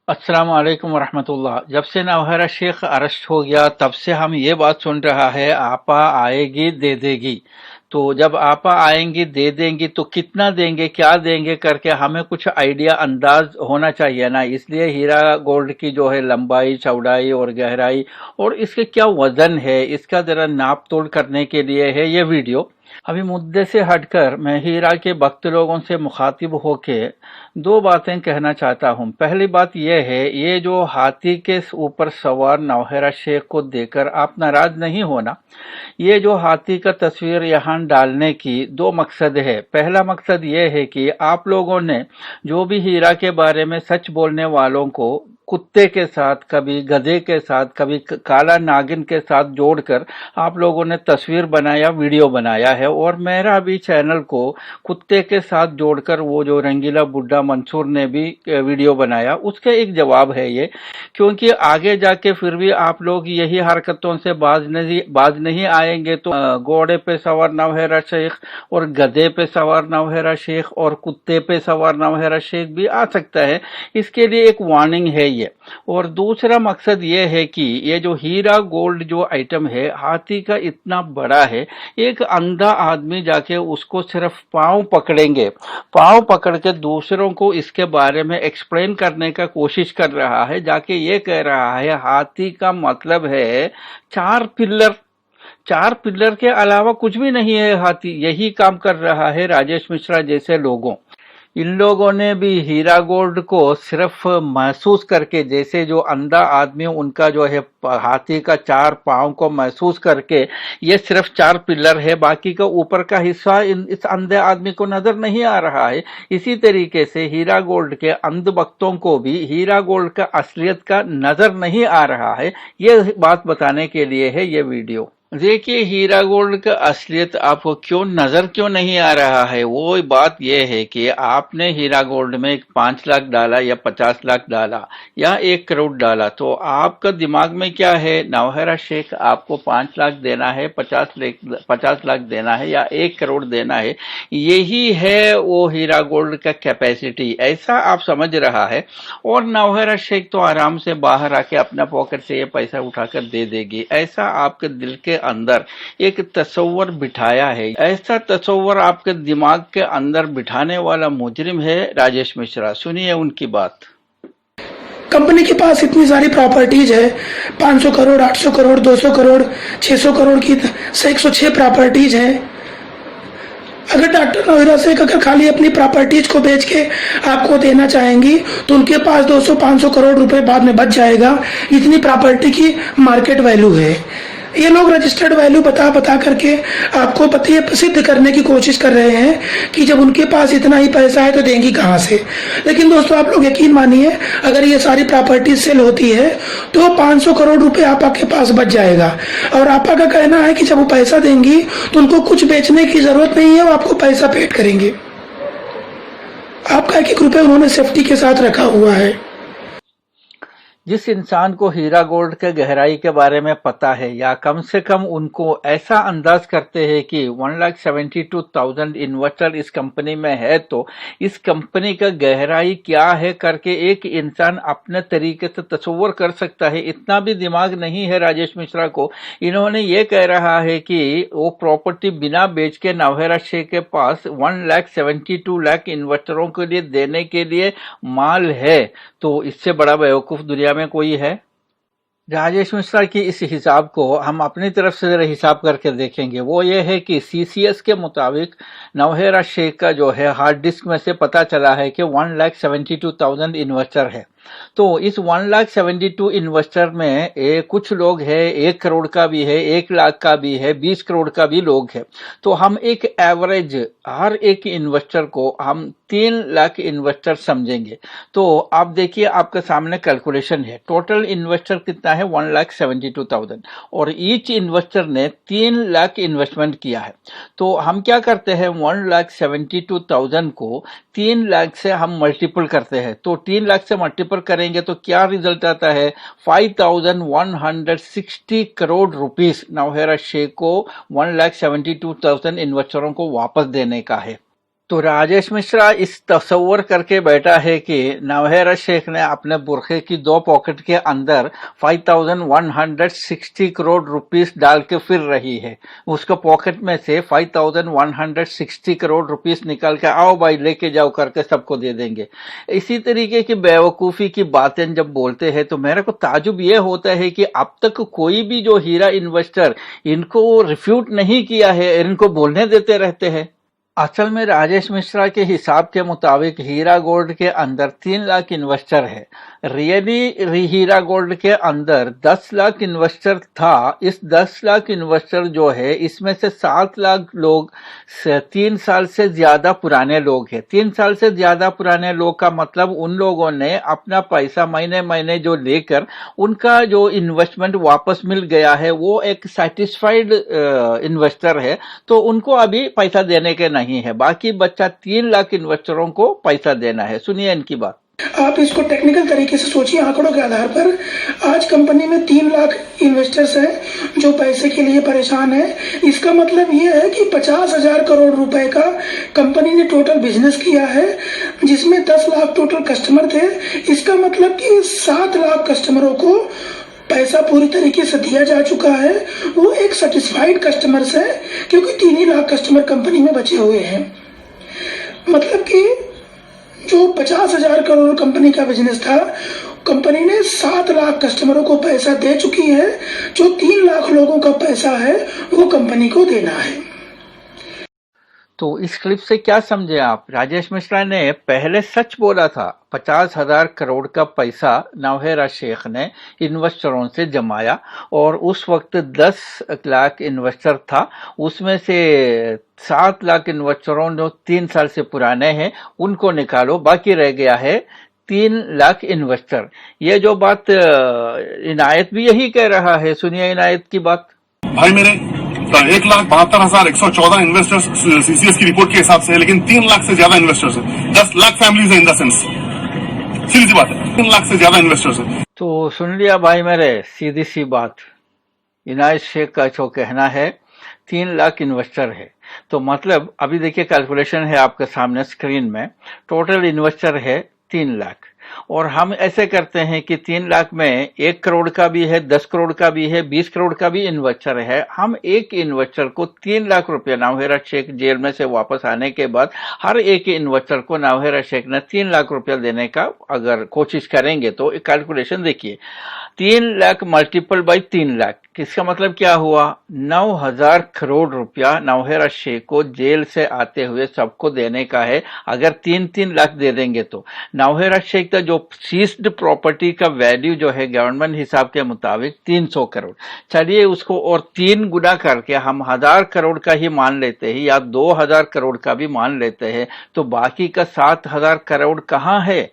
अस्सलाम वालेकुम वरहमतुल्लाह। जब से नौहरा शेख अरेस्ट हो गया तब से हम ये बात सुन रहा है, आपा आएगी दे देगी। तो जब आपा आएंगी दे देंगी तो कितना देंगे, क्या देंगे करके हमें कुछ आइडिया अंदाज होना चाहिए ना। इसलिए हीरा गोल्ड की जो है लंबाई चौड़ाई और गहराई और इसके क्या वजन है, इसका जरा नाप तोल करने के लिए है ये वीडियो। अभी मुद्दे से हटकर मैं हीरा के भक्त लोगों से मुखातिब होके दो बातें कहना चाहता हूँ। पहली बात यह है, ये जो हाथी के ऊपर सवार नौहरा शेख को देखकर आप नाराज नहीं होना। ये जो हाथी का तस्वीर यहाँ डालने की दो मकसद है। पहला मकसद ये है कि आप लोगों ने जो भी हीरा के बारे में सच बोलने वालों को कुत्ते के साथ, कभी गधे के साथ, कभी काला नागिन के साथ जोड़कर आप लोगों ने तस्वीर बनाया, वीडियो बनाया है। और मेरा भी चैनल को कुत्ते के साथ जोड़कर वो जो रंगीला बुड्ढा मंसूर ने भी वीडियो बनाया, उसके एक जवाब है ये। क्योंकि आगे जाके फिर भी आप लोग यही हरकतों से बाज नहीं आएंगे तो घोड़े पे सवार नौहरा शेख और गधे पे सवार नौहरा शेख और कुत्ते पे सवार नौहरा शेख भी आ सकता है। इसके लिए एक वार्निंग है ये। और दूसरा मकसद ये है कि ये जो हीरा गोल्ड जो आइटम है हाथी का इतना बड़ा है, एक अंधा आदमी जाके उसको सिर्फ पांव पकड़ेंगे, पांव पकड़ के दूसरों को इसके बारे में एक्सप्लेन करने का कोशिश कर रहा है। जाके ये कह रहा है हाथी का मतलब है चार पिल्लर, चार पिल्लर के अलावा कुछ भी नहीं है हाथी। यही काम कर रहा है राजेश मिश्रा जैसे लोगों। इन लोगों ने भी हीरा गोल्ड को सिर्फ महसूस करके, जैसे जो अंधा आदमी उनका जो है हाथी का चार पांव को महसूस करके ये सिर्फ चार पिलर है, बाकी का ऊपर का हिस्सा इस अंधे आदमी को नजर नहीं आ रहा है। इसी तरीके से हीरा गोल्ड के अंध भक्तों को भी हीरा गोल्ड का असलियत का नजर नहीं आ रहा है। ये बात बताने के लिए है ये वीडियो। देखिए, हीरा गोल्ड का असलियत आपको क्यों नहीं आ रहा है, वो बात यह है कि आपने हीरा गोल्ड में 5 लाख डाला या 50 लाख डाला या 1 करोड़ डाला, तो आपका दिमाग में क्या है, नौहरा शेख आपको 5 लाख देना है, 50 लाख देना है या 1 करोड़ देना है, यही है वो हीरा गोल्ड का कैपेसिटी, ऐसा आप समझ रहा है। और नौहरा शेख तो आराम से बाहर आके अपना पॉकेट से ये पैसा उठाकर दे देगी, ऐसा आपके दिल के अंदर एक तस्वर बिठाया है। ऐसा तस्वर आपके दिमाग के अंदर बिठाने वाला मुजरिम है राजेश मिश्रा। सुनिए उनकी बात। कंपनी के पास इतनी सारी प्रॉपर्टीज है, 500 करोड़, 800 करोड़, 200 करोड़, 600 करोड़ की 106 प्रॉपर्टीज है। अगर डॉक्टर नौहरा शेख अगर खाली अपनी प्रॉपर्टीज को बेच के आपको देना चाहेंगी तो उनके पास 200-500 करोड़ रुपए बाद में बच जाएगा। इतनी प्रॉपर्टी की मार्केट वैल्यू है। ये लोग रजिस्टर्ड वैल्यू बता करके आपको सिद्ध करने की कोशिश कर रहे हैं कि जब उनके पास इतना ही पैसा है तो देंगी कहां से। लेकिन दोस्तों, आप लोग यकीन मानिए, अगर ये सारी प्रॉपर्टी सेल होती है तो 500 करोड़ रुपए आपा के पास बच जाएगा। और आपा का कहना है कि जब वो पैसा देंगी तो उनको कुछ बेचने की जरूरत नहीं है, वो आपको पैसा पेड करेंगे। आपका 1-1 रुपए उन्होंने सेफ्टी के साथ रखा हुआ है। जिस इंसान को हीरा गोल्ड के गहराई के बारे में पता है, या कम से कम उनको ऐसा अंदाज करते हैं कि 1,72,000 इन्वेस्टर इस कंपनी में है, तो इस कंपनी का गहराई क्या है करके एक इंसान अपने तरीके से तस्वर कर सकता है। इतना भी दिमाग नहीं है राजेश मिश्रा को। इन्होंने ये कह रहा है कि वो प्रॉपर्टी बिना बेच के नौहरा शेख के पास 1,72,00,000 इन्वेस्टरों के लिए देने के लिए माल है। तो इससे बड़ा बेवकूफ दुनिया में कोई है? राजेश मिश्रा की इस हिसाब को हम अपनी तरफ से जरा हिसाब करके देखेंगे। वो ये है कि सीसीएस के मुताबिक नौहरा शेख का जो है हार्ड डिस्क में से पता चला है कि 1,72,000 इन्वेस्टर है। तो इस 1,72,000 इन्वेस्टर में कुछ लोग हैं 1 करोड़ का भी है, 1 लाख का भी है, 20 करोड़ का भी लोग है। तो हम एक एवरेज हर एक इन्वेस्टर को हम 3 लाख इन्वेस्टर समझेंगे। तो आप देखिए, आपके सामने कैलकुलेशन है। टोटल इन्वेस्टर कितना है? 1,72,000 और ईच इन्वेस्टर ने 3 लाख इन्वेस्टमेंट किया है। तो हम क्या करते हैं, 1,72,000 को 3 लाख से हम मल्टीपल करते हैं। तो 3 लाख से मल्टीपल करेंगे तो क्या रिजल्ट आता है? 5,160 करोड़ रुपीस नौहरा शेख को 1,72,000 इन्वेस्टरों को वापस देने का है। तो राजेश मिश्रा इस तसव्वुर करके बैठा है कि नवहेरा शेख ने अपने बुरखे की दो पॉकेट के अंदर 5160 करोड़ रुपीस डाल के फिर रही है। उसको पॉकेट में से 5160 करोड़ रुपीस निकाल के आओ भाई लेके जाओ करके सबको दे देंगे। इसी तरीके की बेवकूफ़ी की बातें जब बोलते हैं तो मेरे को ताजुब ये होता है कि अब तक कोई भी जो हीरा इन्वेस्टर इनको रिफ्यूट नहीं किया है, इनको बोलने देते रहते हैं। असल में राजेश मिश्रा के हिसाब के मुताबिक हीरा गोल्ड के अंदर 3 लाख इन्वेस्टर है। रियली हीरा गोल्ड के अंदर 10 लाख इन्वेस्टर था। इस 10 लाख इन्वेस्टर जो है इसमें से 7 लाख लोग 3 साल से ज्यादा पुराने लोग हैं। 3 साल से ज्यादा पुराने लोग का मतलब उन लोगों ने अपना पैसा महीने महीने जो लेकर उनका जो इन्वेस्टमेंट वापस मिल गया है वो एक सेटिस्फाइड इन्वेस्टर है, तो उनको अभी पैसा देने के नहीं है। बाकी बच्चा 3 लाख इन्वेस्टरों को पैसा देना है। सुनिए इनकी बात। आप इसको टेक्निकल तरीके से सोचिए, आंकड़ों के आधार पर आज कंपनी में 3 लाख इन्वेस्टर्स हैं जो पैसे के लिए परेशान है। इसका मतलब ये है कि 50,000 करोड़ रुपए का कंपनी ने टोटल बिजनेस किया है, जिसमें 10 लाख टोटल कस्टमर थे। इसका मतलब कि 7 लाख कस्टमरों को पैसा पूरी तरीके से दिया जा चुका है। वो एक सेटिस्फाइड कस्टमर्स है, क्योंकि 3 ही लाख कस्टमर कंपनी में बचे हुए हैं। मतलब कि जो 50,000 करोड़ कंपनी का बिजनेस था, कंपनी ने 7 लाख कस्टमरों को पैसा दे चुकी है। जो 3 लाख लोगों का पैसा है वो कंपनी को देना है। तो इस क्लिप से क्या समझे आप? राजेश मिश्रा ने पहले सच बोला था। 50,000 करोड़ का पैसा नवहेरा शेख ने इन्वेस्टरों से जमाया और उस वक्त 10 लाख इन्वेस्टर था, उसमें से 7 लाख इन्वेस्टरों जो 3 साल से पुराने हैं उनको निकालो, बाकी रह गया है 3 लाख इन्वेस्टर। ये जो बात इनायत भी यही कह रहा है। सुनिए इनायत की बात। भाई मेरे 1,72,114 इन्वेस्टर्स सीसीएस की रिपोर्ट के हिसाब से है, लेकिन 3 लाख से ज्यादा इन्वेस्टर्स है। 10 लाख फैमिलीज है इन द सेंस। सीधी सी बात है, 3 लाख से ज्यादा इन्वेस्टर्स है। तो सुन लिया भाई मेरे, सीधी सी बात। इनायत शेख का जो कहना है 3 लाख इन्वेस्टर है, तो मतलब अभी देखिए कैलकुलेशन है आपके सामने स्क्रीन में। टोटल इन्वेस्टर है 3 लाख, और हम ऐसे करते हैं कि 3 लाख में 1 करोड़ का भी है, 10 करोड़ का भी है, 20 करोड़ का भी इन्वेस्टर है। हम एक इन्वेस्टर को 3 लाख रुपया नवहेरा शेख जेल में से वापस आने के बाद हर एक इन्वेस्टर को नवहेरा शेख ने 3 लाख रुपया देने का अगर कोशिश करेंगे तो कैलकुलेशन देखिए, 3 लाख मल्टीपल बाई 3 लाख, इसका मतलब क्या हुआ? 9,000 करोड़ रुपया नवहेरा शेख को जेल से आते हुए सबको देने का है। अगर 3-3 लाख दे देंगे तो नवहेरा शेख का जो सीज्ड प्रॉपर्टी का वैल्यू जो है गवर्नमेंट हिसाब के मुताबिक 300 करोड़। चलिए उसको और 3 गुना करके हम 1,000 करोड़ का ही मान लेते हैं या 2,000 करोड़ का भी मान लेते हैं, तो बाकी का 7,000 करोड़ कहाँ है?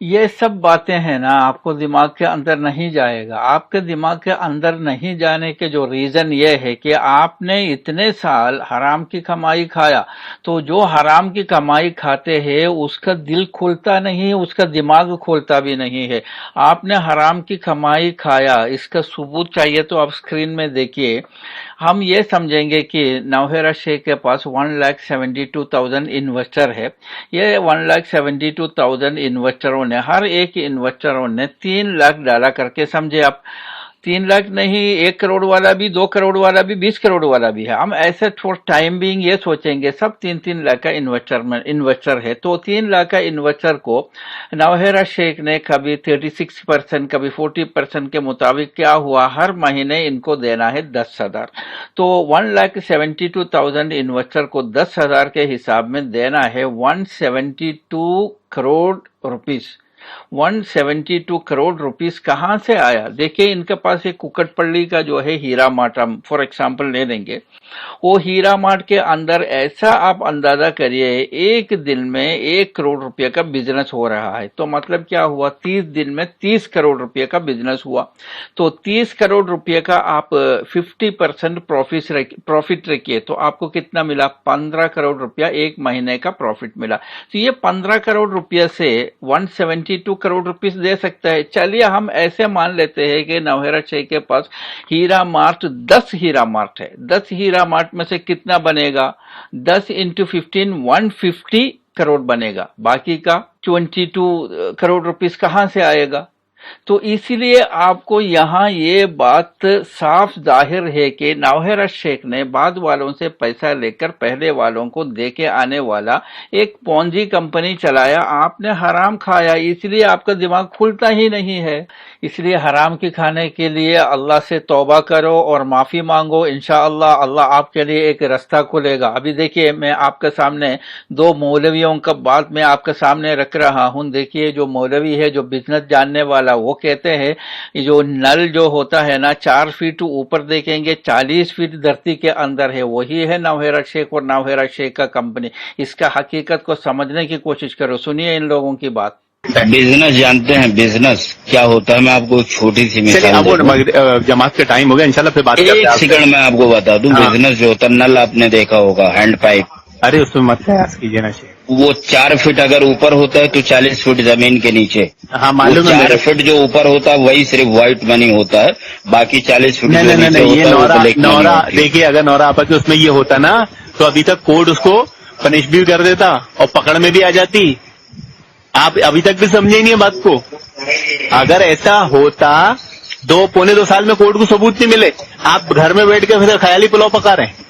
ये सब बातें हैं ना, आपको दिमाग के अंदर नहीं जाएगा। आपके दिमाग के अंदर नहीं जाने के जो रीजन ये है कि आपने इतने साल हराम की कमाई खाया, तो जो हराम की कमाई खाते हैं उसका दिल खुलता नहीं, उसका दिमाग खुलता भी नहीं है। आपने हराम की कमाई खाया, इसका सबूत चाहिए तो आप स्क्रीन में देखिए। हम ये समझेंगे कि नवहेरा शेख के पास 1,72,000 इन्वेस्टर है। ये 1,72,000 इन्वेस्टरों ने, हर एक इन्वेस्टरों ने 3 लाख डाला करके समझे आप। 3 लाख नहीं, 1 करोड़ वाला भी, 2 करोड़ वाला भी, 20 करोड़ वाला भी है। हम ऐसे फॉर टाइम बीइंग ये सोचेंगे सब 3-3 लाख का इन्वेस्टर है। तो 3 लाख का इन्वेस्टर को नवहेरा शेख ने कभी 36%, कभी 40% के मुताबिक क्या हुआ, हर महीने इनको देना है 10,000। तो 1,72,000 इन्वेस्टर को 10,000 के हिसाब में देना है 172 करोड़ रुपीस। 172 करोड़ रुपीस कहाँ से आया? देखिए इनके पास एक कुकटपल्ली का जो है हीरा मार्ट, हम फॉर एग्जाम्पल ले लेंगे। वो हीरा मार्ट के अंदर ऐसा आप अंदाजा करिए, एक दिन में 1 करोड़ रुपए का बिजनेस हो रहा है। तो मतलब क्या हुआ, 30 दिन में 30 करोड़ रुपए का बिजनेस हुआ। तो 30 करोड़ रुपए का आप 50% प्रॉफिट रखिए, तो आपको कितना मिला? 15 करोड़ रुपया एक महीने का प्रॉफिट मिला। तो ये 15 करोड़ रुपया से 172 22 करोड़ रुपीस दे सकता है। चलिए हम ऐसे मान लेते हैं कि नौहरा शेख के पास हीरा मार्ट 10 हीरा मार्ट है। 10 हीरा मार्ट में से कितना बनेगा? 10 इंटू 15 150 करोड़ बनेगा। बाकी का 22 करोड़ रुपीस कहाँ से आएगा? तो इसीलिए आपको यहाँ ये बात साफ जाहिर है कि नौहरा शेख ने बाद वालों से पैसा लेकर पहले वालों को देके आने वाला एक पॉन्जी कंपनी चलाया। आपने हराम खाया, इसलिए आपका दिमाग खुलता ही नहीं है। इसलिए हराम की खाने के लिए अल्लाह से तौबा करो और माफी मांगो। इंशाअल्लाह अल्लाह आपके लिए एक रास्ता खोलेगा। अभी देखिए मैं आपके सामने दो मौलवियों का बात मैं आपके सामने रख रहा हूँ। देखिए जो मौलवी है, जो बिजनेस जानने वाला, वो कहते हैं जो नल जो होता है ना 4 फीट ऊपर देखेंगे 40 फीट धरती के अंदर है, वही है नौहरा शेख और नौहरा शेख का कंपनी। इसका हकीकत को समझने की कोशिश करो। सुनिए इन लोगों की बात। बिजनेस जानते हैं बिजनेस क्या होता है? मैं आपको छोटी सी मिसाल अब जमात का टाइम हो गया, इंशाल्लाह फिर बात करते हैं। एक सेकंड मैं आपको बता दूं। बिजनेस जो होता है, नल आपने देखा होगा, हैंड पाइप। अरे उसमें मत प्रयास कीजिए ना शेख। वो 4 फीट अगर ऊपर होता है तो 40 फीट जमीन के नीचे। हाँ मालूम है। 4 फीट जो ऊपर होता है वही सिर्फ व्हाइट मनी होता है, बाकी 40 फीट नहीं, ये नौरा देखिए, अगर नौरा आपस में उसमें ये होता ना तो अभी तक कोर्ट उसको पनिश भी कर देता और पकड़ में भी आ जाती। आप अभी तक भी समझे ही नहीं है बात को। अगर ऐसा होता 2-2.25 साल में कोर्ट को सबूत नहीं मिले, आप घर में बैठ के फिर ख्याली पुलाव पका रहे हैं।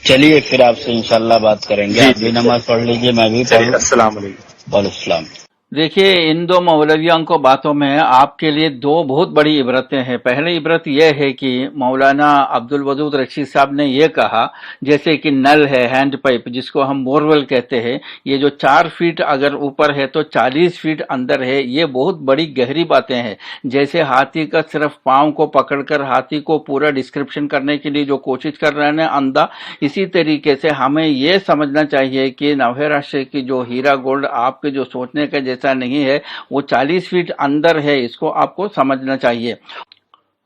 चलिए फिर आपसे इंशाल्लाह बात करेंगे। आप भी नमाज पढ़ लीजिए, मैं भी पढ़ूं। अस्सलाम वालेकुम। वालेकुम। देखिए इन दो मौलवियों को बातों में आपके लिए दो बहुत बड़ी इबरतें हैं। पहली इबरत यह है कि मौलाना अब्दुल वदूद रशीद साहब ने यह कहा जैसे कि नल है, हैंड पाइप जिसको हम बोरवेल कहते हैं, ये जो 4 फीट अगर ऊपर है तो 40 फीट अंदर है, ये बहुत बड़ी गहरी बातें हैं। जैसे हाथी का सिर्फ पांव को पकड़कर हाथी को पूरा डिस्क्रिप्शन करने के लिए जो कोशिश कर रहे हैं अंधा, इसी तरीके से हमें यह समझना चाहिए कि नौहरा शेख की जो हीरा गोल्ड आपके जो सोचने का ऐसा नहीं है, वो 40 फीट अंदर है, इसको आपको समझना चाहिए।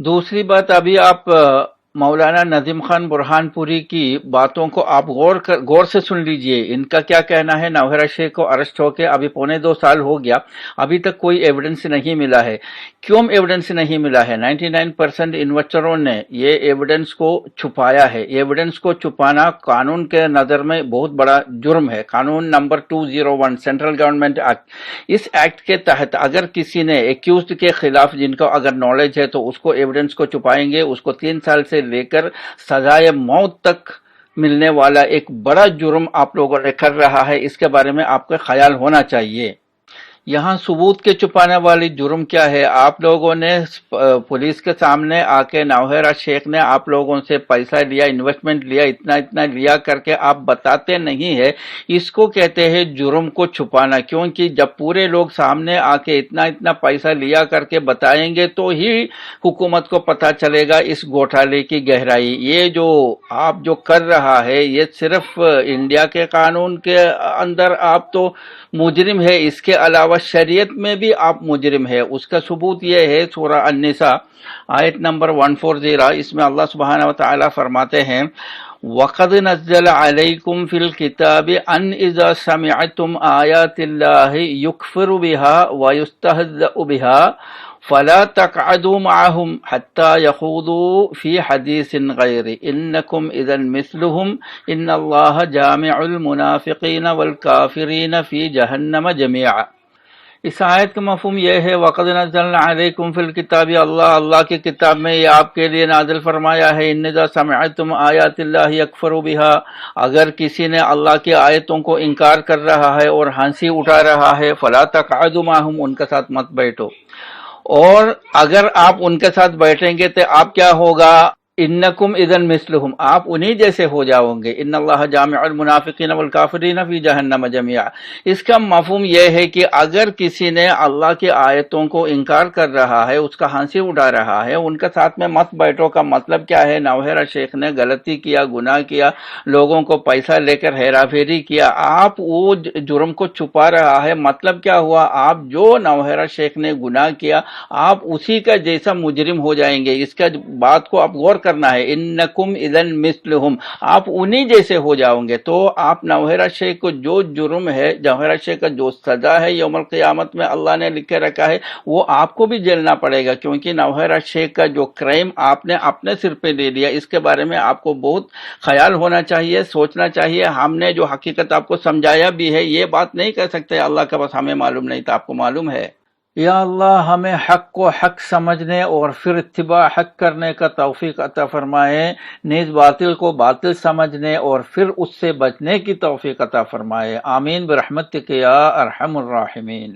दूसरी बात, अभी आप मौलाना नजीम खान बुरहानपुरी की बातों को आप गौर से सुन लीजिए। इनका क्या कहना है? नौहरा शेख को अरेस्ट होके अभी 2.25 साल हो गया, अभी तक कोई एविडेंस नहीं मिला है। क्यों एविडेंस नहीं मिला है? 99% इन्वेस्टरों ने ये एविडेंस को छुपाया है। एविडेंस को छुपाना कानून के नजर में बहुत बड़ा जुर्म है। कानून नंबर 201 सेंट्रल गवर्नमेंट एक्ट, इस एक्ट के तहत अगर किसी ने एक्यूज्ड के खिलाफ जिनको अगर नॉलेज है तो उसको एविडेंस को छुपाएंगे, उसको 3 साल से लेकर सजाए मौत तक मिलने वाला एक बड़ा जुर्म आप लोगों ने कर रहा है। इसके बारे में आपका ख्याल होना चाहिए। यहाँ सबूत के छुपाने वाली जुर्म क्या है? आप लोगों ने पुलिस के सामने आके नौहरा शेख ने आप लोगों से पैसा लिया, इन्वेस्टमेंट लिया, इतना इतना लिया करके आप बताते नहीं है, इसको कहते हैं जुर्म को छुपाना। क्योंकि जब पूरे लोग सामने आके इतना इतना पैसा लिया करके बताएंगे तो ही हुकूमत को पता चलेगा इस घोटाले की गहराई। ये जो आप जो कर रहा है ये सिर्फ इंडिया के कानून के अंदर आप तो मुजरिम है, इसके अलावा शरीयत में भी आप मुजरिम है। उसका सबूत यह है सूरा अन-निसा आयत नंबर 140, इसमें अल्लाह सुब्हानहु व तआला फरमाते हैं वक़द नज़्ज़ल अलैकुम फिल किताबि अन इज़ा समिअतुम आयातिल्लाहि युकफ़रु बिहा व युस्तहज़अु बिहा फला तक़अदू मअहुम हत्ता यख़ूदू फ़ी हदीसिन ग़ैरि इन्नकुम इज़न मिस्लुहुम इन्नल्लाह जामिउल मुनाफ़िक़ीन वल काफ़िरीन फ़ी जहन्नम जमीआ। इस आयत का मफ़हूम यह है वक़द नज़्ज़लना अलैकुम फ़िल किताबि, अल्लाह की किताब में ये आपके लिए नाज़िल फरमाया है। इन्नज़ा समिअतुम आयातिल्लाहि यकफ़रु बिहा, अगर किसी ने अल्लाह की आयतों को इनकार कर रहा है और हंसी उठा रहा है, फ़ला तक़अदू मअहुम, उनके साथ मत बैठो। और अगर आप उनके साथ बैठेंगे तो आप क्या होगा? इन्नकुम इज़न मिस्लुहुम, आप उन्हीं जैसे हो जाओगे। इन्नल्लाह जामिउल मुनाफिकीन वल काफिरीन फी जहन्नम जमीआ। इसका मफहूम यह है कि अगर किसी ने अल्लाह की आयतों को इनकार कर रहा है, उसका हंसी उठा रहा है, उनके साथ में मत बैठो का मतलब क्या है? नौहरा शेख ने गलती किया, गुनाह किया, लोगों को पैसा लेकर हेराफेरी किया, आप वो जुर्म को छुपा रहा है। मतलब क्या हुआ? आप जो नौहरा शेख ने गुनाह किया आप उसी का जैसा मुजरिम हो जाएंगे। इसका बात को आप गौर کرنا ہے، انکم اذن مثلہم، آپ انہی جیسے ہو جاؤ گے۔ تو آپ نوحیرہ شیخ کو جو جرم ہے، نوحیرہ شیخ کا جو سزا ہے یوم القیامت میں اللہ نے لکھ کے رکھا ہے، وہ آپ کو بھی جھیلنا پڑے گا، کیونکہ نوحیرہ شیخ کا جو کرائم آپ نے اپنے سر پہ لے لیا، اس کے بارے میں آپ کو بہت خیال ہونا چاہیے، سوچنا چاہیے۔ ہم نے جو حقیقت آپ کو سمجھایا بھی ہے، یہ بات نہیں کہہ سکتے اللہ کا بس ہمیں معلوم نہیں تھا، آپ کو معلوم ہے۔ یا اللہ ہمیں حق کو حق سمجھنے اور پھر اتباع حق کرنے کا توفیق عطا فرمائے، نیز باطل کو باطل سمجھنے اور پھر اس سے بچنے کی توفیق عطا فرمائے، آمین برحمتک یا ارحم الراحمین۔